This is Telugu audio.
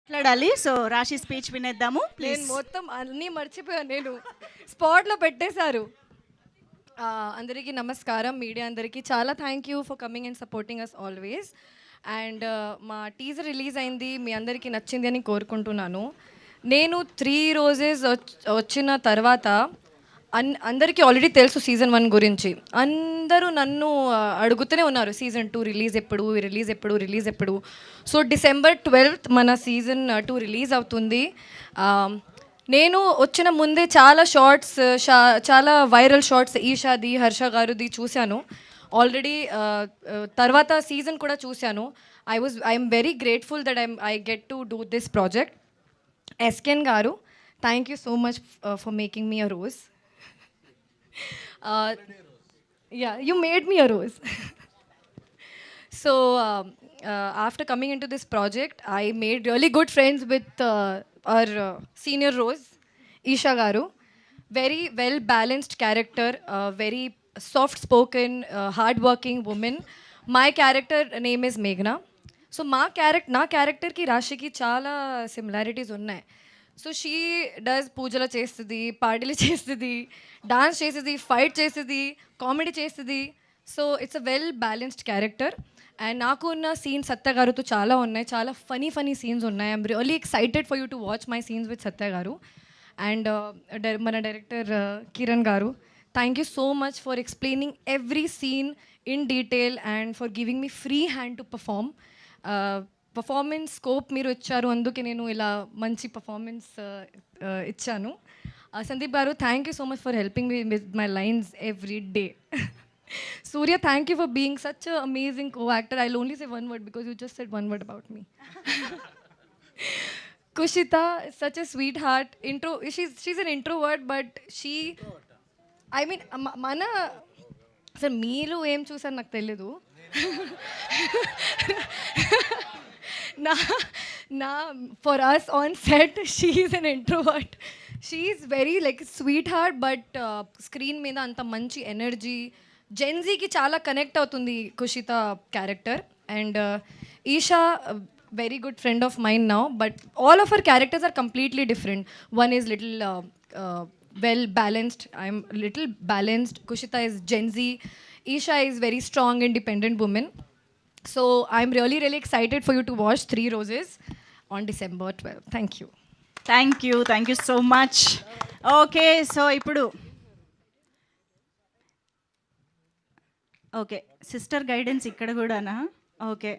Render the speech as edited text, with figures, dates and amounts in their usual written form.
మాట్లాడాలి. సో రాశి స్పీచ్ వినేద్దాము నేను ప్లీజ్. మొత్తం అన్నీ మర్చిపోయాను. నేను స్పాట్లో పెట్టేశారు. అందరికీ నమస్కారం. మీడియా అందరికీ చాలా thank you for coming and supporting us always. And మా టీజర్ రిలీజ్ అయింది, మీ అందరికీ నచ్చింది అని కోరుకుంటున్నాను. నేను 3 రోజెస్ వచ్చిన తర్వాత అందరికీ ఆల్రెడీ తెలుసు సీజన్ 1 గురించి. అందరూ నన్ను అడుగుతూనే ఉన్నారు సీజన్ 2 రిలీజ్ ఎప్పుడు, రిలీజ్ ఎప్పుడు, రిలీజ్ ఎప్పుడు. సో December 12th మన సీజన్ 2 రిలీజ్ అవుతుంది. నేను వచ్చిన ముందే చాలా షార్ట్స్, చాలా వైరల్ షార్ట్స్ ఈషాది, హర్ష గారుది చూశాను ఆల్రెడీ. తర్వాత సీజన్ కూడా చూశాను. I'm very grateful that I get to do this project. SKN garu, thank you so much for making me a rose. Yeah, you made me a rose. So after coming into this project, I made really good friends with our senior rose, Isha Garu. Very well balanced character, very soft spoken, hard working woman. My character name is Meghna. So నా క్యారెక్టర్కి రాశికి చాలా సిమిలారిటీస్ ఉన్నాయి. సో షీ డస్ పూజలు చేస్తుంది, పార్టీలు చేస్తుంది, డాన్స్ చేస్తుంది, ఫైట్ చేస్తుంది, కామెడీ చేస్తుంది. So it's a well balanced character. And నాకు ఉన్న సీన్స్ సత్య గారుతో చాలా ఉన్నాయి, చాలా ఫనీ సీన్స్ ఉన్నాయి. I'm really excited for you to watch my scenes with Satya garu. And మన director Kiran garu, thank you so much for explaining every scene in detail and for giving me free hand to performance scope మీరు ఇచ్చారు, అందుకే నేను ఇలా మంచి పర్ఫార్మెన్స్ ఇచ్చాను. సందీప్ గారు, thank you so much for helping me with my lines every day. Surya, thank you for being such a amazing co actor. I will only say one word because you just said one word about me. Kushita is such a sweetheart. She's an introvert, but I mean, మన అసలు మీరు ఏం చూసారు నాకు తెలీదు. For us on set, she is an introvert. She is very like sweetheart, but screen మీద అంత మంచి ఎనర్జీ, జెన్జీకి చాలా కనెక్ట్ అవుతుంది Kushita character. And Eesha, very good friend of mine now, but all of her characters are completely different. One is little well balanced, I'm little balanced. Kushita is Gen Z. Isha is very strong independent woman. So I'm really excited for you to watch 3 Roses on December 12th. Thank you. Thank you so much. Okay, so ఇప్పుడు ఓకే సిస్టర్ గైడెన్స్ ఇక్కడ కూడానా? ఓకే